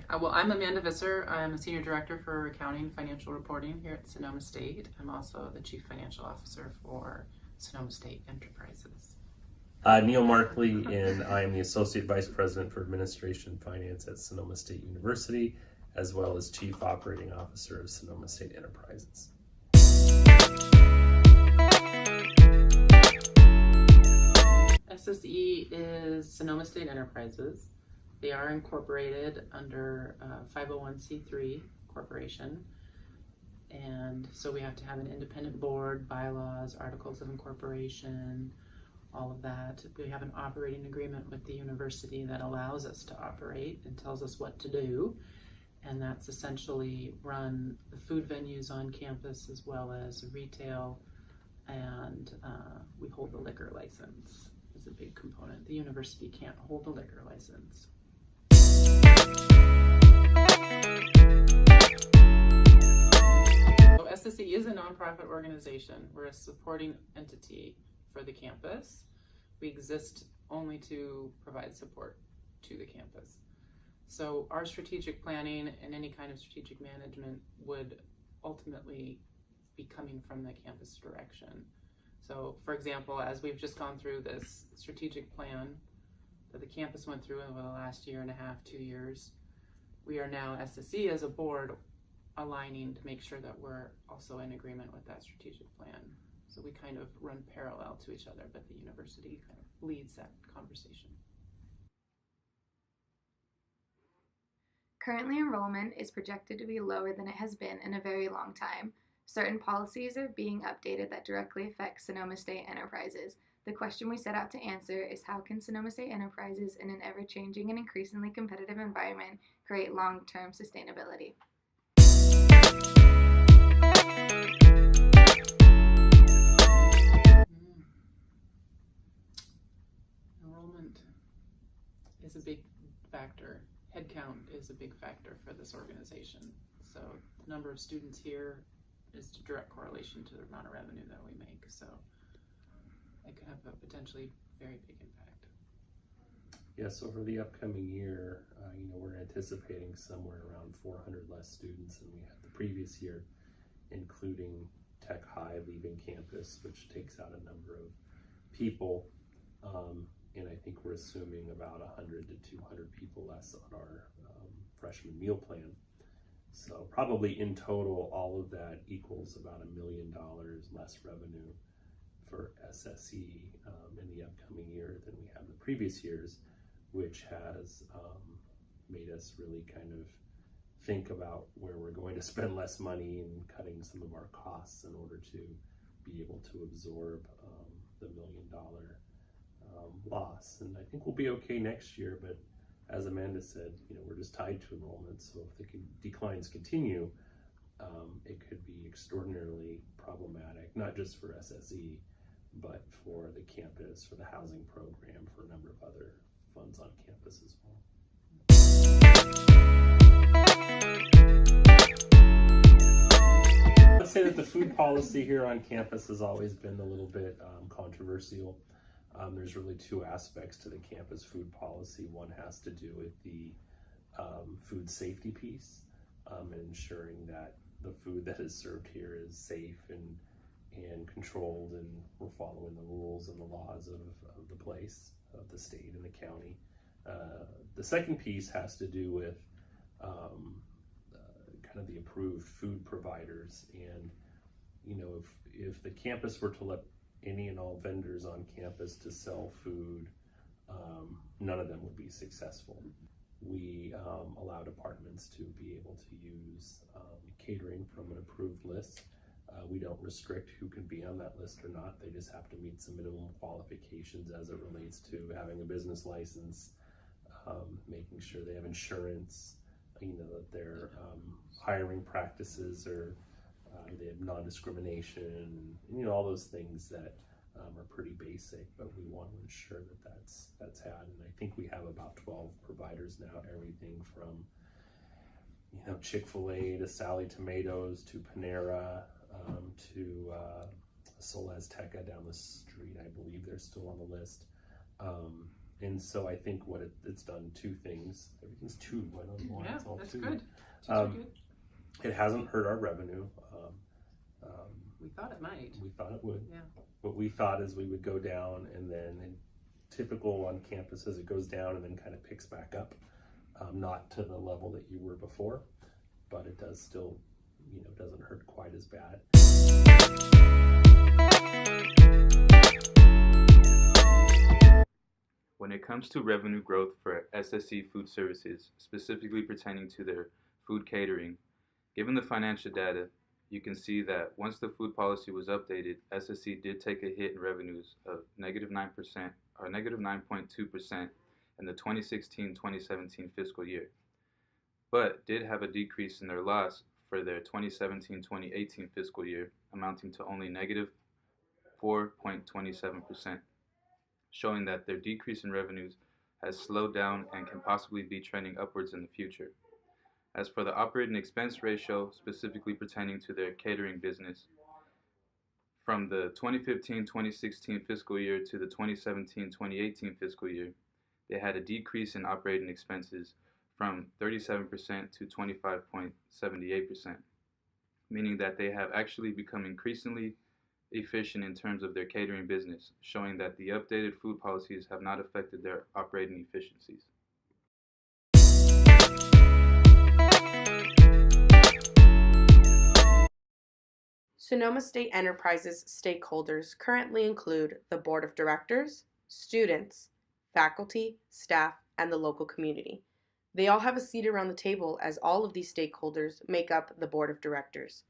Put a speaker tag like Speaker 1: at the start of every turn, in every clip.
Speaker 1: Well, I'm Amanda Visser. I'm a Senior Director for Accounting and Financial Reporting here at Sonoma State. I'm also the Chief Financial Officer for Sonoma State Enterprises.
Speaker 2: Neil Markley, and I am the Associate Vice President for Administration and Finance at Sonoma State University, as well as Chief Operating Officer of Sonoma State Enterprises.
Speaker 1: SSE is Sonoma State Enterprises. They are incorporated under 501c3 corporation, and so we have to have an independent board, bylaws, articles of incorporation, all of that. We have an operating agreement with the university that allows us to operate and tells us what to do, and that's essentially run the food venues on campus as well as retail, and we hold the liquor license is a big component. The university can't hold a liquor license. So SSE is a nonprofit organization. We're a supporting entity for the campus. We exist only to provide support to the campus. So our strategic planning and any kind of strategic management would ultimately be coming from the campus direction. So for example, as we've just gone through this strategic plan that the campus went through over the last year and a half, 2 years, we are now SSE as a board aligning to make sure that we're also in agreement with that strategic plan. So we kind of run parallel to each other, but the university kind of leads that conversation.
Speaker 3: Currently, enrollment is projected to be lower than it has been in a very long time. Certain policies are being updated that directly affect Sonoma State Enterprises. The question we set out to answer is, how can Sonoma State Enterprises, in an ever-changing and increasingly competitive environment, create long-term sustainability?
Speaker 1: Enrollment is a big factor. Headcount is a big factor for this organization. So the number of students here is a direct correlation to the amount of revenue that we make. So it could have a potentially very big impact.
Speaker 2: Yeah, so for the upcoming year, we're anticipating somewhere around 400 less students than we had the previous year, including Tech High leaving campus, which takes out a number of people. And I think we're assuming about 100 to 200 people less on our freshman meal plan. So probably in total, all of that equals about $1 million less revenue for SSE in the upcoming year than we have in the previous years, which has made us really kind of think about where we're going to spend less money and cutting some of our costs in order to be able to absorb the $1 million loss. And I think we'll be okay next year, but as Amanda said, we're just tied to enrollment, so if the declines continue, it could be extraordinarily problematic, not just for SSE, but for the campus, for the housing program, for a number of other funds on campus as well. I'd say that the food policy here on campus has always been a little bit controversial. There's really two aspects to the campus food policy. One has to do with the food safety piece, and ensuring that the food that is served here is safe and controlled, and we're following the rules and the laws of the place, of the state and the county. The second piece has to do with kind of the approved food providers, and if the campus were to let any and all vendors on campus to sell food, none of them would be successful. We allow departments to be able to use catering from an approved list. We don't restrict who can be on that list or not. They just have to meet some minimum qualifications as it relates to having a business license, making sure they have insurance, that their hiring practices are they have non-discrimination, and all those things that are pretty basic, but we want to ensure that that's had. And I think we have about 12 providers now, everything from Chick-fil-A to Sally Tomatoes to Panera to Sol Azteca down the street. I believe they're still on the list. And so I think what it's done two things. Everything's two. I don't know why
Speaker 1: Yeah,
Speaker 2: it's all
Speaker 1: that's
Speaker 2: two.
Speaker 1: good. Twos are good.
Speaker 2: It hasn't hurt our revenue.
Speaker 1: We thought it might.
Speaker 2: We thought it would.
Speaker 1: Yeah.
Speaker 2: What we thought is we would go down, and then typical on campuses, it goes down and then kind of picks back up. Not to the level that you were before, but it does still, doesn't hurt quite as bad.
Speaker 4: When it comes to revenue growth for SSC Food Services, specifically pertaining to their food catering, given the financial data, you can see that once the food policy was updated, SSC did take a hit in revenues of -9% or -9.2% in the 2016-2017 fiscal year, but did have a decrease in their loss for their 2017-2018 fiscal year, amounting to only -4.27%. showing that their decrease in revenues has slowed down and can possibly be trending upwards in the future. As for the operating expense ratio, specifically pertaining to their catering business, from the 2015-2016 fiscal year to the 2017-2018 fiscal year, they had a decrease in operating expenses from 37% to 25.78%, meaning that they have actually become increasingly efficient in terms of their catering business, showing that the updated food policies have not affected their operating efficiencies.
Speaker 5: Sonoma State Enterprises stakeholders currently include the Board of Directors, students, faculty, staff, and the local community. They all have a seat around the table as all of these stakeholders make up the Board of Directors.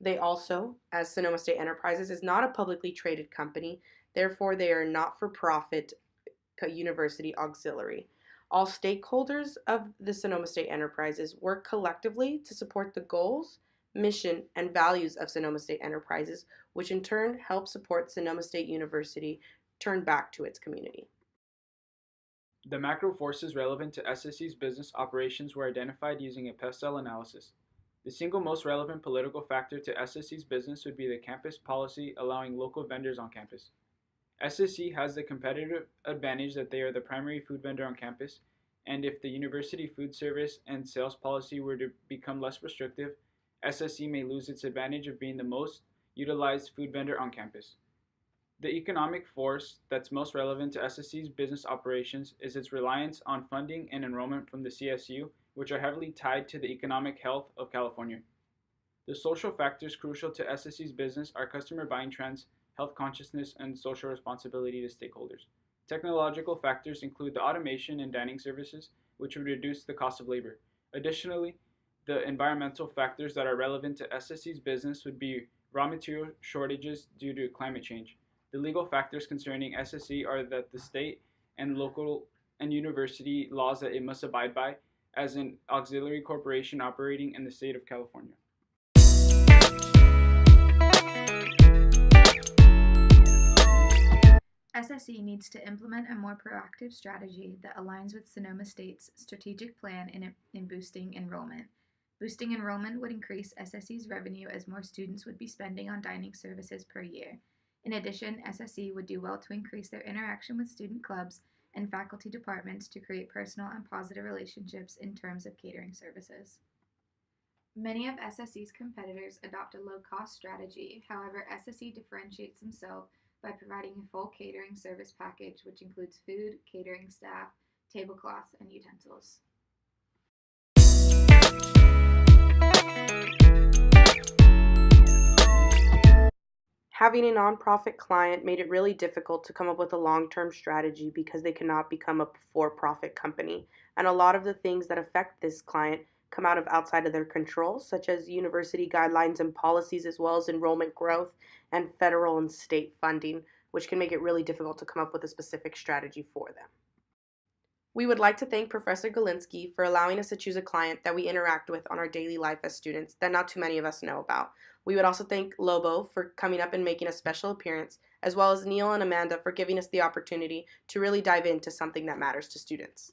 Speaker 5: They also, as Sonoma State Enterprises is not a publicly traded company, therefore they are not-for-profit university auxiliary. All stakeholders of the Sonoma State Enterprises work collectively to support the goals, mission, and values of Sonoma State Enterprises, which in turn help support Sonoma State University turn back to its community.
Speaker 6: The macro forces relevant to SSC's business operations were identified using a pestle analysis. The single most relevant political factor to SSC's business would be the campus policy allowing local vendors on campus. SSC has the competitive advantage that they are the primary food vendor on campus, and if the university food service and sales policy were to become less restrictive, SSC may lose its advantage of being the most utilized food vendor on campus. The economic force that's most relevant to SSC's business operations is its reliance on funding and enrollment from the CSU, which are heavily tied to the economic health of California. The social factors crucial to SSC's business are customer buying trends, health consciousness, and social responsibility to stakeholders. Technological factors include the automation and dining services, which would reduce the cost of labor. Additionally, the environmental factors that are relevant to SSC's business would be raw material shortages due to climate change. The legal factors concerning SSC are that the state and local and university laws that it must abide by as an auxiliary corporation operating in the state of California.
Speaker 3: SSE needs to implement a more proactive strategy that aligns with Sonoma State's strategic plan in boosting enrollment. Boosting enrollment would increase SSE's revenue as more students would be spending on dining services per year. In addition, SSE would do well to increase their interaction with student clubs and faculty departments to create personal and positive relationships in terms of catering services. Many of SSE's competitors adopt a low-cost strategy. However, SSE differentiates themselves by providing a full catering service package, which includes food, catering staff, tablecloths, and utensils.
Speaker 5: Having a nonprofit client made it really difficult to come up with a long-term strategy because they cannot become a for-profit company. And a lot of the things that affect this client come out of outside of their control, such as university guidelines and policies, as well as enrollment growth and federal and state funding, which can make it really difficult to come up with a specific strategy for them. We would like to thank Professor Galinsky for allowing us to choose a client that we interact with on our daily life as students that not too many of us know about. We would also thank Lobo for coming up and making a special appearance, as well as Neil and Amanda for giving us the opportunity to really dive into something that matters to students.